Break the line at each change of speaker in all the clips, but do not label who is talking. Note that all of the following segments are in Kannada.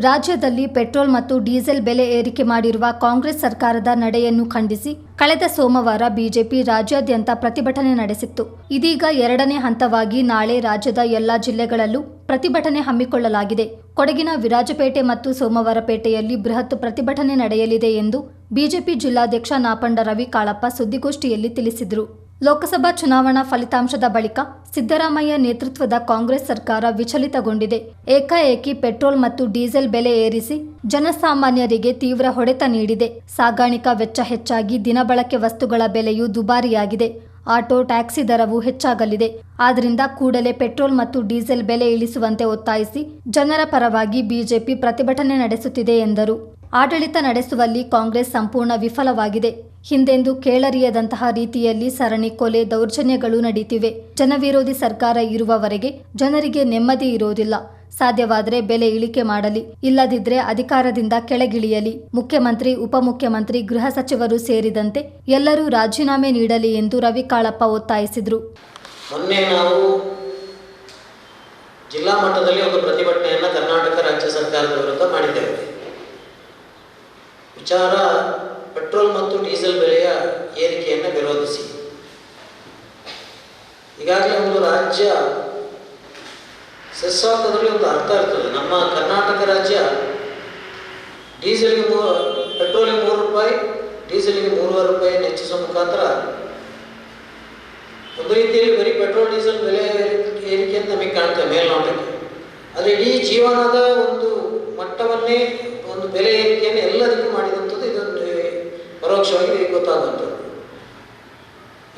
ರಾಜ್ಯದಲ್ಲಿ ಪೆಟ್ರೋಲ್ ಮತ್ತು ಡೀಸೆಲ್ ಬೆಲೆ ಏರಿಕೆ ಮಾಡಿರುವ ಕಾಂಗ್ರೆಸ್ ಸರ್ಕಾರದ ನಡೆಯನ್ನು ಖಂಡಿಸಿ ಕಳೆದ ಸೋಮವಾರ ಬಿಜೆಪಿ ರಾಜ್ಯಾದ್ಯಂತ ಪ್ರತಿಭಟನೆ ನಡೆಸಿತ್ತು. ಇದೀಗ ಎರಡನೇ ಹಂತವಾಗಿ ನಾಳೆ ರಾಜ್ಯದ ಎಲ್ಲಾ ಜಿಲ್ಲೆಗಳಲ್ಲೂ ಪ್ರತಿಭಟನೆ ಹಮ್ಮಿಕೊಳ್ಳಲಾಗಿದೆ. ಕೊಡಗಿನ ವಿರಾಜಪೇಟೆ ಮತ್ತು ಸೋಮವಾರಪೇಟೆಯಲ್ಲಿ ಬೃಹತ್ ಪ್ರತಿಭಟನೆ ನಡೆಯಲಿದೆ ಎಂದು ಬಿಜೆಪಿ ಜಿಲ್ಲಾಧ್ಯಕ್ಷ ನಾಪಂಡ ರವಿ ಕಾಳಪ್ಪ ಸುದ್ದಿಗೋಷ್ಠಿಯಲ್ಲಿ ತಿಳಿಸಿದರು. ಲೋಕಸಭಾ ಚುನಾವಣಾ ಫಲಿತಾಂಶದ ಬಳಿಕ ಸಿದ್ದರಾಮಯ್ಯ ನೇತೃತ್ವದ ಕಾಂಗ್ರೆಸ್ ಸರ್ಕಾರ ವಿಚಲಿತಗೊಂಡಿದೆ. ಏಕಾಏಕಿ ಪೆಟ್ರೋಲ್ ಮತ್ತು ಡೀಸೆಲ್ ಬೆಲೆ ಏರಿಸಿ ಜನಸಾಮಾನ್ಯರಿಗೆ ತೀವ್ರ ಹೊಡೆತ ನೀಡಿದೆ. ಸಾಗಾಣಿಕಾ ವೆಚ್ಚ ಹೆಚ್ಚಾಗಿ ದಿನಬಳಕೆ ವಸ್ತುಗಳ ಬೆಲೆಯೂ ದುಬಾರಿಯಾಗಿದೆ. ಆಟೋ, ಟ್ಯಾಕ್ಸಿ ದರವೂ ಹೆಚ್ಚಾಗಲಿದೆ. ಆದ್ದರಿಂದ ಕೂಡಲೇ ಪೆಟ್ರೋಲ್ ಮತ್ತು ಡೀಸೆಲ್ ಬೆಲೆ ಇಳಿಸುವಂತೆ ಒತ್ತಾಯಿಸಿ ಜನರ ಪರವಾಗಿ ಬಿಜೆಪಿ ಪ್ರತಿಭಟನೆ ನಡೆಸುತ್ತಿದೆ ಎಂದರು. ಆಡಳಿತ ನಡೆಸುವಲ್ಲಿ ಕಾಂಗ್ರೆಸ್ ಸಂಪೂರ್ಣ ವಿಫಲವಾಗಿದೆ. ಹಿಂದೆಂದೂ ಕೇಳರಿಯದಂತಹ ರೀತಿಯಲ್ಲಿ ಸರಣಿ ಕೊಲೆ, ದೌರ್ಜನ್ಯಗಳು ನಡೀತಿವೆ. ಜನವಿರೋಧಿ ಸರ್ಕಾರ ಇರುವವರೆಗೆ ಜನರಿಗೆ ನೆಮ್ಮದಿ ಇರೋದಿಲ್ಲ. ಸಾಧ್ಯವಾದರೆ ಬೆಲೆ ಇಳಿಕೆ ಮಾಡಲಿ, ಇಲ್ಲದಿದ್ದರೆ ಅಧಿಕಾರದಿಂದ ಕೆಳಗಿಳಿಯಲಿ. ಮುಖ್ಯಮಂತ್ರಿ, ಉಪಮುಖ್ಯಮಂತ್ರಿ, ಗೃಹ ಸಚಿವರು ಸೇರಿದಂತೆ ಎಲ್ಲರೂ ರಾಜೀನಾಮೆ ನೀಡಲಿ ಎಂದು ರವಿ ಕಾಳಪ್ಪ ಒತ್ತಾಯಿಸಿದರು.
ಮೊನ್ನೆ ನಾವು ಜಿಲ್ಲಾ ಮಟ್ಟದಲ್ಲಿ ಒಂದು ಪ್ರತಿಭಟನೆಯನ್ನು ಕರ್ನಾಟಕ ರಾಜ್ಯ ಸರ್ಕಾರದ ವಿರುದ್ಧ ಮಾಡಿದ್ದೇವೆ. ವಿಚಾರ ಪೆಟ್ರೋಲ್ ಮತ್ತು ಡೀಸೆಲ್ ಬೆಲೆಯ ಏರಿಕೆಯನ್ನು ವಿರೋಧಿಸಿ. ಈಗಾಗಲೇ ಒಂದು ರಾಜ್ಯ ಸೆಸ್ ಹಾಕೋದ್ರಲ್ಲಿ ಒಂದು ಅರ್ಥ ಇರ್ತದೆ. ನಮ್ಮ ಕರ್ನಾಟಕ ರಾಜ್ಯ ಡೀಸೆಲ್ಗೆ ಪೆಟ್ರೋಲಿಗೆ 3 ರೂಪಾಯಿ, ಡೀಸೆಲ್ಗೆ 3.5 ರೂಪಾಯಿ ಹೆಚ್ಚಿಸುವ ಮುಖಾಂತರ ಒಂದು ರೀತಿಯಲ್ಲಿ ಬರೀ ಪೆಟ್ರೋಲ್ ಡೀಸೆಲ್ ಬೆಲೆ ಏರಿಕೆ ಅಂತ ನಮಗೆ ಕಾಣ್ತೇವೆ ಮೇಲ್ನೋಟಕ್ಕೆ. ಆದರೆ ಇಡೀ ಜೀವನದ ಒಂದು ಮಟ್ಟವನ್ನೇ, ಒಂದು ಬೆಲೆ ಏರಿಕೆಯನ್ನು ಎಲ್ಲದಕ್ಕೂ ಮಾಡಿದಂಥದ್ದು ಇದೊಂದು ಪರೋಕ್ಷವಾಗಿ ಗೊತ್ತಾಗುವಂಥದ್ದು.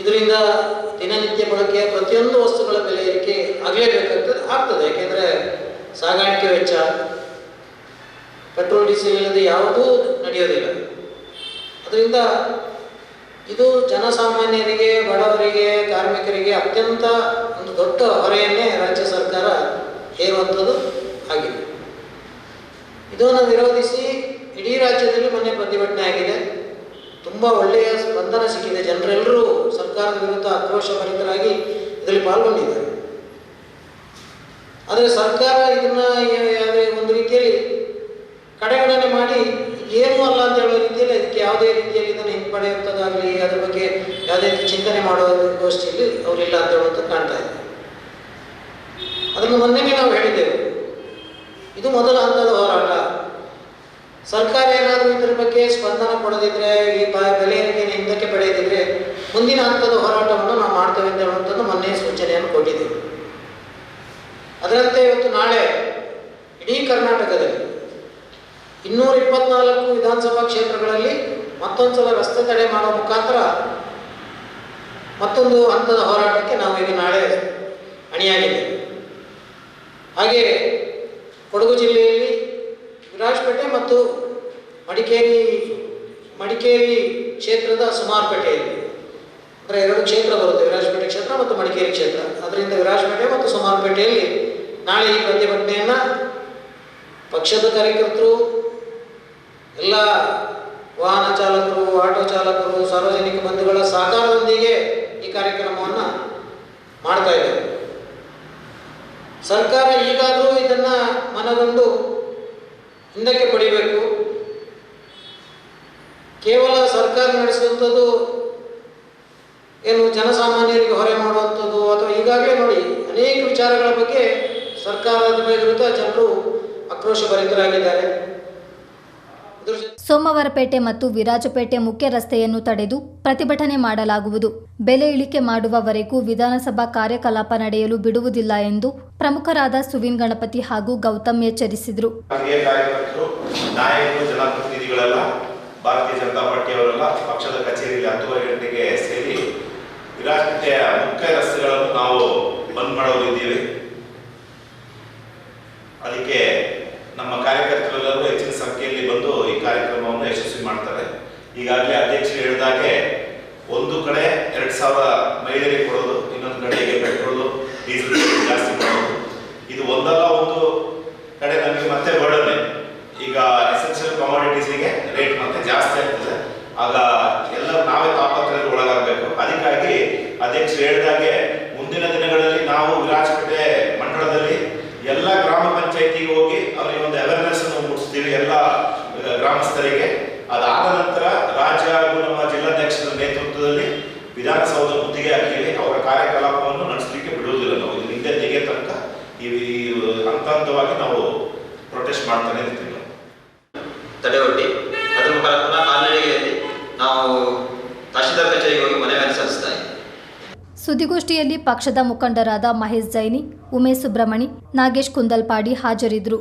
ಇದರಿಂದ ದಿನನಿತ್ಯ ಬಳಕೆಯ ಪ್ರತಿಯೊಂದು ವಸ್ತುಗಳ ಬೆಲೆ ಏರಿಕೆ ಆಗ್ತದೆ. ಯಾಕೆಂದರೆ ಸಾಗಾಣಿಕೆ ವೆಚ್ಚ, ಪೆಟ್ರೋಲ್ ಡೀಸೆಲ್ ಇಲ್ಲದೆ ಯಾವುದೂ ನಡೆಯೋದಿಲ್ಲ. ಅದರಿಂದ ಇದು ಜನಸಾಮಾನ್ಯರಿಗೆ, ಬಡವರಿಗೆ, ಕಾರ್ಮಿಕರಿಗೆ ಅತ್ಯಂತ ಒಂದು ದೊಡ್ಡ ಹೊರೆಯನ್ನೇ ರಾಜ್ಯ ಸರ್ಕಾರ ಹೇರುವಂಥದ್ದು ಆಗಿದೆ. ಇದನ್ನು ವಿರೋಧಿಸಿ ಇಡೀ ರಾಜ್ಯದಲ್ಲಿ ಮೊನ್ನೆ ಪ್ರತಿಭಟನೆ ಆಗಿದೆ. ತುಂಬ ಒಳ್ಳೆಯ ಸ್ಪಂದನ ಸಿಕ್ಕಿದೆ. ಜನರೆಲ್ಲರೂ ಸರ್ಕಾರದ ವಿರುದ್ಧ ಆಕ್ರೋಶಭರಿತರಾಗಿ ಇದರಲ್ಲಿ ಪಾಲ್ಗೊಂಡಿದ್ದಾರೆ. ಆದರೆ ಸರ್ಕಾರ ಇದನ್ನು ಒಂದು ರೀತಿಯಲ್ಲಿ ಕಡೆಗಣನೆ ಮಾಡಿ ಏನೂ ಅಲ್ಲ ಅಂತ ಹೇಳೋ ರೀತಿಯಲ್ಲಿ ಅದಕ್ಕೆ ಯಾವುದೇ ರೀತಿಯಲ್ಲಿ ಇದನ್ನು ಹಿಂಪಡೆಯುವಂಥದ್ದಾಗಲಿ, ಅದ್ರ ಬಗ್ಗೆ ಯಾವುದೇ ರೀತಿ ಚಿಂತನೆ ಮಾಡೋ ಗೋಷ್ಠಿಯಲ್ಲಿ ಅವರಿಲ್ಲ ಅಂತ ಹೇಳುವಂಥದ್ದು ಕಾಣ್ತಾ ಇದೆ. ಅದನ್ನು ಮೊನ್ನೆಗೆ ನಾವು ಹೇಳಿದ್ದೇವೆ, ಇದು ಮೊದಲ ಹಂತದ ಹೋರಾಟ. ಸರ್ಕಾರ ಏನಾದರೂ ಇದರ ಬಗ್ಗೆ ಸ್ಪಂದನ ಕೊಡದಿದ್ರೆ, ಈ ಬೆಲೆ ಏರಿಕೆಯನ್ನು ಹಿಂದಕ್ಕೆ ಪಡೆಯದಿದ್ರೆ ಮುಂದಿನ ಹಂತದ ಹೋರಾಟವನ್ನು ನಾವು ಮಾಡ್ತೇವೆ ಅಂತ ಹೇಳುವಂಥದ್ದು ಮೊನ್ನೆ ಸೂಚನೆಯನ್ನು ಕೊಟ್ಟಿದ್ದೇವೆ. ಅದರಂತೆ ಇವತ್ತು ನಾಳೆ ಇಡೀ ಕರ್ನಾಟಕದಲ್ಲಿ 224 ವಿಧಾನಸಭಾ ಕ್ಷೇತ್ರಗಳಲ್ಲಿ ಮತ್ತೊಂದು ಸಲ ರಸ್ತೆ ತಡೆ ಮಾಡುವ ಮುಖಾಂತರ ಮತ್ತೊಂದು ಹಂತದ ಹೋರಾಟಕ್ಕೆ ನಾವು ಈಗ ನಾಳೆ ಅಣಿಯಾಗಿದ್ದೇವೆ. ಹಾಗೆ ಕೊಡಗು ಜಿಲ್ಲೆಯಲ್ಲಿ ವಿರಾಜಪೇಟೆ ಮತ್ತು ಮಡಿಕೇರಿ ಕ್ಷೇತ್ರದ ಸುಮಾರಪೇಟೆಯಲ್ಲಿ, ಅಂದರೆ 2 ಕ್ಷೇತ್ರ ಬರುತ್ತೆ, ವಿರಾಜಪೇಟೆ ಕ್ಷೇತ್ರ ಮತ್ತು ಮಡಿಕೇರಿ ಕ್ಷೇತ್ರ. ಅದರಿಂದ ವಿರಾಜಪೇಟೆ ಮತ್ತು ಸುಮಾರಪೇಟೆಯಲ್ಲಿ ನಾಳೆ ಈ ಪ್ರತಿಭಟನೆಯನ್ನು ಪಕ್ಷದ ಕಾರ್ಯಕರ್ತರು, ಎಲ್ಲ ವಾಹನ ಚಾಲಕರು, ಆಟೋ ಚಾಲಕರು, ಸಾರ್ವಜನಿಕ ಬಂಧುಗಳ ಸಹಕಾರದೊಂದಿಗೆ ಈ ಕಾರ್ಯಕ್ರಮವನ್ನು ಮಾಡ್ತಾ ಇದ್ದಾರೆ. ಸರ್ಕಾರ ಈಗಾದರೂ ಇದನ್ನು ಮನಗಂಡು ಹಿಂದಕ್ಕೆ ಪಡಿಬೇಕು. ಕೇವಲ ಸರ್ಕಾರ ನಡೆಸುವಂಥದ್ದು ಏನು ಜನಸಾಮಾನ್ಯರಿಗೆ ಹೊರೆ ಮಾಡುವಂಥದ್ದು, ಅಥವಾ ಈಗಾಗಲೇ ನೋಡಿ ಅನೇಕ ವಿಚಾರಗಳ ಬಗ್ಗೆ ಸರ್ಕಾರದ ವಿರುದ್ಧ ಜನರು ಆಕ್ರೋಶಭರಿತರಾಗಿದ್ದಾರೆ.
ಸೋಮವಾರಪೇಟೆ ಮತ್ತು ವಿರಾಜಪೇಟೆ ಮುಖ್ಯ ರಸ್ತೆಯನ್ನು ತಡೆದು ಪ್ರತಿಭಟನೆ ಮಾಡಲಾಗುವುದು. ಬೆಲೆ ಇಳಿಕೆ ಮಾಡುವವರೆಗೂ ವಿಧಾನಸಭಾ ಕಾರ್ಯಕಲಾಪ ನಡೆಯಲು ಬಿಡುವುದಿಲ್ಲ ಎಂದು ಪ್ರಮುಖರಾದ ಸುವಿನ್ ಗಣಪತಿ ಹಾಗೂ ಗೌತಮ್ ಎಚ್ಚರಿಸಿದರು.
ಭಾರತೀಯ ಜನತಾ ಪಾರ್ಟಿಯವರೆಲ್ಲ ಪಕ್ಷದ ಕಚೇರಿಯಲ್ಲಿ 10:30 ಗಂಟೆಗೆ ಸೇರಿ ವಿರಾಜಪೇಟೆಯ ಮುಖ್ಯ ರಸ್ತೆಗಳನ್ನು ನಾವು ಬಂದ್ ಮಾಡೋರಿದ್ದೀವಿ. ಅದಕ್ಕೆ ನಮ್ಮ ಕಾರ್ಯಕರ್ತರೆಲ್ಲರೂ ಹೆಚ್ಚಿನ ಸಂಖ್ಯೆಯಲ್ಲಿ ಬಂದು ಈ ಕಾರ್ಯಕ್ರಮವನ್ನು ಯಶಸ್ವಿ ಮಾಡ್ತಾರೆ. ಈಗಾಗಲೇ ಅಧ್ಯಕ್ಷರು ಹೇಳಿದಾಗೆ ಒಂದು ಕಡೆ 2,000 ಮಹಿಳೆಯರಿಗೆ ಕೊಡೋದು, ಇನ್ನೊಂದು ಕಡೆಗೆ ಪೆಟ್ರೋಲು ಡೀಸೆಲ್ ಜಾಸ್ತಿ ಮಾಡೋದು, ಇದು ಒಂದಲ್ಲ ಒಂದು ಕಡೆ ನಮಗೆ ಮತ್ತೆ ಬರ್ಡನ್ನೇ. ಈಗ ಎಸೆನ್ಷಿಯಲ್ ಕಮಾಡಿಟೀಸ್ಗೆ ರೇಟ್ ಮತ್ತೆ ಜಾಸ್ತಿ ಆಗ್ತದೆ. ಆಗ ಎಲ್ಲ ನಾವೇ ತಾಪತ್ರಯಕ್ಕೆ ಒಳಗಾಗಬೇಕು. ಅದಕ್ಕಾಗಿ ಅಧ್ಯಕ್ಷರು ಹೇಳಿದಾಗೆ ಮುಂದಿನ ದಿನಗಳಲ್ಲಿ ನಾವು ವಿರಾಜಪೇಟೆ ಮಂಡಳದಲ್ಲಿ ಎಲ್ಲ ಗ್ರಾಮ ಪಂಚಾಯಿತಿಗೆ ಹೋಗಿ ಅವರಿಗೆ ಒಂದು ಅವೇರ್ನೆಸ್ ಅನ್ನು ಹಂತವಾಗಿ ನಾವು ಪ್ರೊಟೆಸ್ಟ್ ಮಾಡ್ತಾನೆ ಇರ್ತೀವಿ.
ತಡೆಗಟ್ಟಿ ಅದ್ರ ಮುಖಾಂತರ ಪುನಃ ಕಾಲ್ನಡಿಗೆಯಲ್ಲಿ ನಾವು ತಹಶೀಲ್ದಾರ್ ಕಚೇರಿಗೆ ಹೋಗಿ ಮನವಿಯನ್ನು ಸಲ್ಲಿಸ್ತಾ ಇದ್ದೀವಿ.
ಸುದ್ದಿಗೋಷ್ಠಿಯಲ್ಲಿ ಪಕ್ಷದ ಮುಖಂಡರಾದ ಮಹೇಶ್ ಜೈನಿ, ಉಮೇಶ್ ಸುಬ್ರಮಣಿ, ನಾಗೇಶ್ ಕುಂದಲ್ಪಾಡಿ ಹಾಜರಿದ್ದರು.